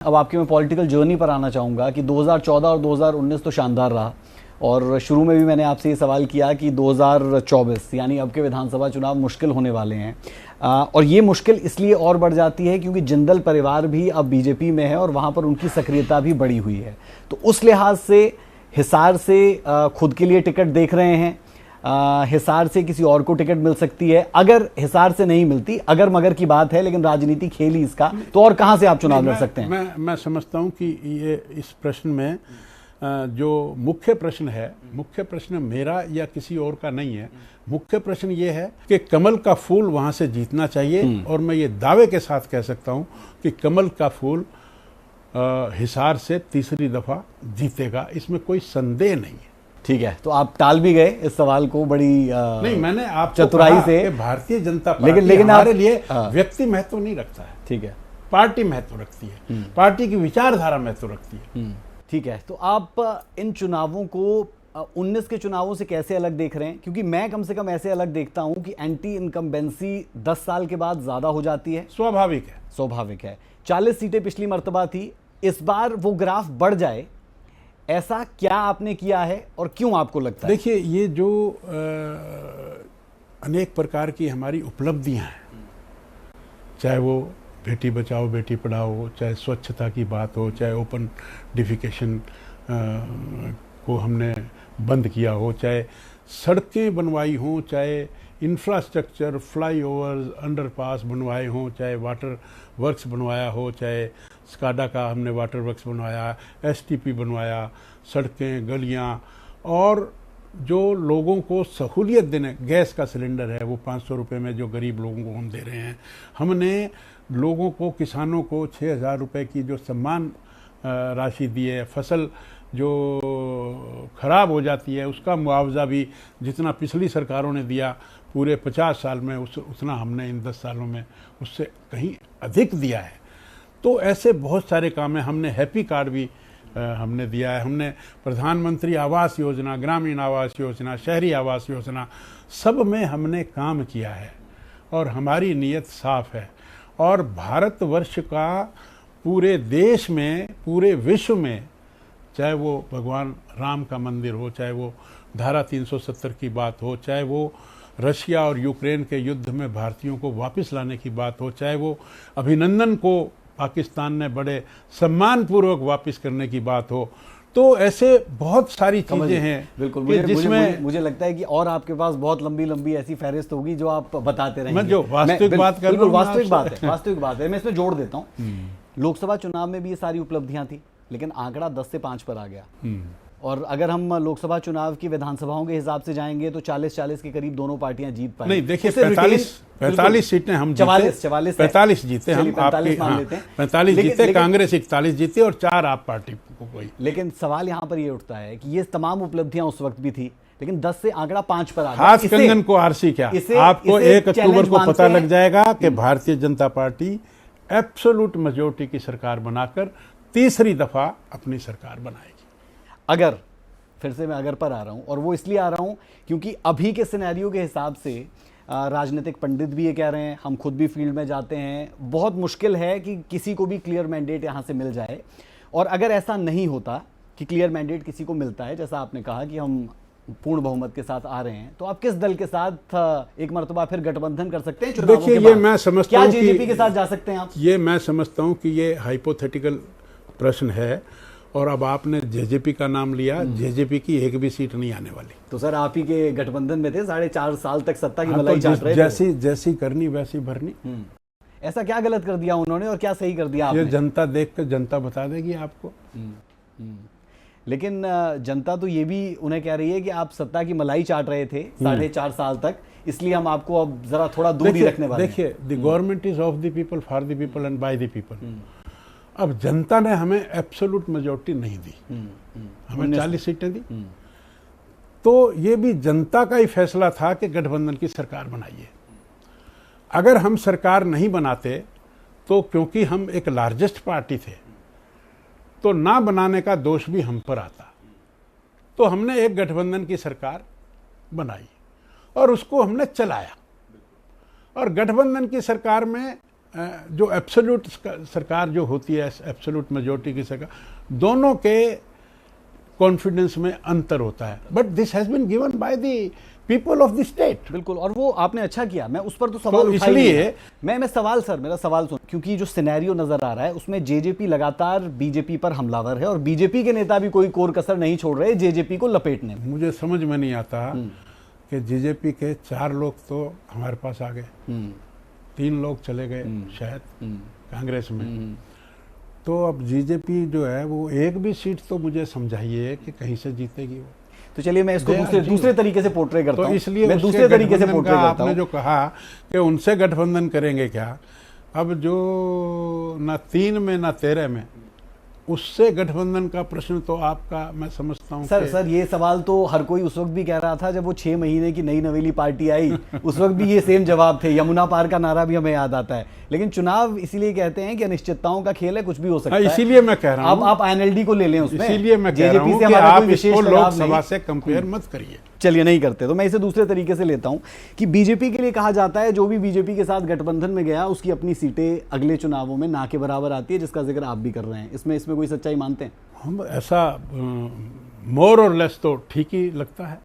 अब आपकी मैं पॉलिटिकल जर्नी पर आना चाहूँगा कि 2014 और 2019 तो शानदार रहा और शुरू में भी मैंने आपसे ये सवाल किया कि 2024 यानी अब के विधानसभा चुनाव मुश्किल होने वाले हैं और ये मुश्किल इसलिए और बढ़ जाती है क्योंकि जिंदल परिवार भी अब बीजेपी में है और वहाँ पर उनकी सक्रियता भी बढ़ी हुई है। तो उस लिहाज से हिसार से खुद के लिए टिकट देख रहे हैं, हिसार से किसी और को टिकट मिल सकती है, अगर हिसार से नहीं मिलती, अगर मगर की बात है लेकिन राजनीति खेल ही इसका, तो और कहां से आप चुनाव लड़ सकते हैं? मैं समझता हूं कि ये इस प्रश्न में जो मुख्य प्रश्न है, मुख्य प्रश्न मेरा या किसी और का नहीं है। मुख्य प्रश्न ये है कि कमल का फूल वहां से जीतना चाहिए और मैं ये दावे के साथ कह सकता हूं कि कमल का फूल हिसार से तीसरी दफा जीतेगा, इसमें कोई संदेह नहीं है। ठीक है, तो आप टाल भी गए इस सवाल को बड़ी नहीं, मैंने आप चतुराई से। भारतीय जनता पार्टी लेकिन हमारे लिए व्यक्ति महत्व नहीं रखता है, ठीक है, पार्टी महत्व रखती है, पार्टी की विचारधारा महत्व रखती है। ठीक है, तो आप इन चुनावों को 19 के चुनावों से कैसे अलग देख रहे हैं? क्योंकि मैं कम से कम ऐसे अलग देखता हूं कि एंटी इनकम्बेंसी 10 साल के बाद ज्यादा हो जाती है। स्वाभाविक है। 40 सीटें पिछली मर्तबा थी, इस बार वो ग्राफ बढ़ जाए, ऐसा क्या आपने किया है और क्यों आपको लगता है? देखिए, ये जो अनेक प्रकार की हमारी उपलब्धियां हैं, चाहे वो बेटी बचाओ बेटी पढ़ाओ हो, चाहे स्वच्छता की बात हो, चाहे ओपन डिफिकेशन को हमने बंद किया हो, चाहे सड़कें बनवाई हों, चाहे इंफ्रास्ट्रक्चर, फ्लाईओवर्स, अंडरपास बनवाए हों, चाहे वाटर वर्क्स बनवाया हो, चाहे स्काडा का हमने वाटर वर्क्स बनवाया, एसटीपी बनवाया, सड़कें, गलियां, और जो लोगों को सहूलियत देने, गैस का सिलेंडर है वो 500 रुपये में जो गरीब लोगों को हम दे रहे हैं। हमने लोगों को, किसानों को 6,000 रुपये की जो सम्मान राशि दी है, फसल जो खराब हो जाती है उसका मुआवजा भी जितना पिछली सरकारों ने दिया पूरे 50 साल में, उतना हमने इन 10 सालों में उससे कहीं अधिक दिया है। तो ऐसे बहुत सारे काम हैं। हमने हैप्पी कार्ड भी हमने दिया है, हमने प्रधानमंत्री आवास योजना, ग्रामीण आवास योजना, शहरी आवास योजना, सब में हमने काम किया है और हमारी नीयत साफ है। और भारतवर्ष का पूरे देश में, पूरे विश्व में, चाहे वो भगवान राम का मंदिर हो, चाहे वो धारा 370 की बात हो, चाहे वो रशिया और यूक्रेन के युद्ध में भारतीयों को वापस लाने की बात हो, चाहे वो अभिनंदन को पाकिस्तान ने बड़े सम्मानपूर्वक वापस करने की बात हो, तो ऐसे बहुत सारी चीजें हैं। बिल्कुल, मुझे लगता है कि और आपके पास बहुत लंबी लंबी ऐसी फहरिस्त होगी जो आप बताते रहेंगे। मैं जो वास्तविक बात कर रहा हूं, वास्तविक बात है, मैं इसमें जोड़ देता हूं। लोकसभा चुनाव में भी ये सारी उपलब्धियां थी, लेकिन आंकड़ा 10 से 5 पर आ गया। और अगर हम लोकसभा चुनाव की विधानसभाओं के हिसाब से जाएंगे तो 40-40 के करीब दोनों पार्टियां जीत पाई। नहीं, देखिए 45 सीटें हम जीते, 45 जीते हम, 45 जीते, कांग्रेस 41 जीती और 4 आप पार्टी को कोई। लेकिन सवाल यहाँ पर ये उठता है कि ये तमाम उपलब्धियां उस वक्त भी थी, लेकिन 10 से आंकड़ा 5 पर आ गया। खास कंगन को आरसी क्या, आपको 1 अक्टूबर को पता लग जाएगा कि Bharatiya Janata party absolute majority की सरकार बनाकर तीसरी दफा अपनी सरकार बनाएगी। अगर, फिर से मैं अगर पर आ रहा हूं, और वो इसलिए आ रहा हूं क्योंकि अभी के सिनेरियो के हिसाब से राजनीतिक पंडित भी ये कह रहे हैं, हम खुद भी फील्ड में जाते हैं, बहुत मुश्किल है कि किसी को भी क्लियर मैंडेट यहां से मिल जाए। और अगर ऐसा नहीं होता कि क्लियर मैंडेट किसी को मिलता है, जैसा आपने कहा कि हम पूर्ण बहुमत के साथ आ रहे हैं, तो आप किस दल के साथ एक मर्तबा फिर गठबंधन कर सकते हैं? देखिए, ये मैं समझता हूं, क्या जेजेपी के साथ जा सकते हैं आप? ये मैं समझता हूं कि ये हाइपोथेटिकल प्रश्न है और अब आपने जेजेपी का नाम लिया, जेजेपी की एक भी सीट नहीं आने वाली। तो सर, आप ही के गठबंधन में थे, 4.5 साल तक सत्ता की मलाई चाट रहे थे। जैसी करनी वैसी भरनी। ऐसा क्या गलत कर दिया उन्होंने और क्या सही कर दिया आपने? ये जनता देख कर जनता बता देगी आपको। लेकिन जनता तो ये भी उन्हें कह रही है कि आप सत्ता की मलाई चाट रहे थे 4.5 साल तक, इसलिए हम आपको अब जरा थोड़ा दूर ही रखने वाले हैं। देखिए, the government is of the people, for the people and bye the people. अब जनता ने हमें एब्सोल्यूट मेजॉरिटी नहीं दी, हमें 40 सीटें दी, तो ये भी जनता का ही फैसला था कि गठबंधन की सरकार बनाइए। अगर हम सरकार नहीं बनाते तो क्योंकि हम एक लार्जेस्ट पार्टी थे तो ना बनाने का दोष भी हम पर आता। तो हमने एक गठबंधन की सरकार बनाई और उसको हमने चलाया। और गठबंधन की सरकार में जो एब्सोल्यूट सरकार जो होती है, एब्सोल्यूट मेजोरिटी की सरकार, दोनों के कॉन्फिडेंस में अंतर होता है, but this has been given by the people of the state. बिल्कुल, और वो आपने अच्छा किया, मैं उस पर तो सवाल तो उठा ही इसलिए नहीं। मैं सवाल सर, मेरा सवाल सुन, क्योंकि जो सिनेरियो नजर आ रहा है उसमें जेजेपी लगातार बीजेपी पर हमलावर है और बीजेपी के नेता भी कोई कोर कसर नहीं छोड़ रहे जेजेपी को लपेटने में। मुझे समझ में नहीं आता कि जेजेपी के 4 लोग तो हमारे पास आ गए, 3 लोग चले गए शायद कांग्रेस में, तो अब बीजेपी जो है वो एक भी सीट तो मुझे समझाइए कि कहीं से जीतेगी वो। तो चलिए मैं इसको दूसरे तरीके से पोर्ट्रे करता हूं। तो इसलिए मैं दूसरे तरीके से पोर्ट्रे करता आपने जो कहा कि उनसे गठबंधन करेंगे क्या, अब जो ना 3 में ना 13 में, उससे गठबंधन का प्रश्न तो आपका मैं समझता हूं सर ये सवाल तो हर कोई उस वक्त भी कह रहा था जब वो 6 महीने की नई नवेली पार्टी आई, उस वक्त भी ये सेम जवाब थे, यमुना पार का नारा भी हमें याद आता है। लेकिन चुनाव इसीलिए कहते हैं कि अनिश्चितताओं का खेल है, कुछ भी हो सकता है। इसीलिए मैं कह रहा हूं, आप INLD को ले लें उसमें, इसीलिए मैं कह रहा हूं कि आप इसको लोकसभा से कंपेयर मत करिए। चलिए नहीं करते, तो मैं इसे दूसरे तरीके से लेता हूं कि बीजेपी के लिए कहा जाता है जो भी बीजेपी के साथ गठबंधन में गया उसकी अपनी सीटें अगले चुनावों में ना के बराबर आती है, जिसका जिक्र आप भी कर रहे हैं। इसमें कोई सच्चाई मानते हैं? हम ऐसा मोर और लेस तो ठीक ही लगता है।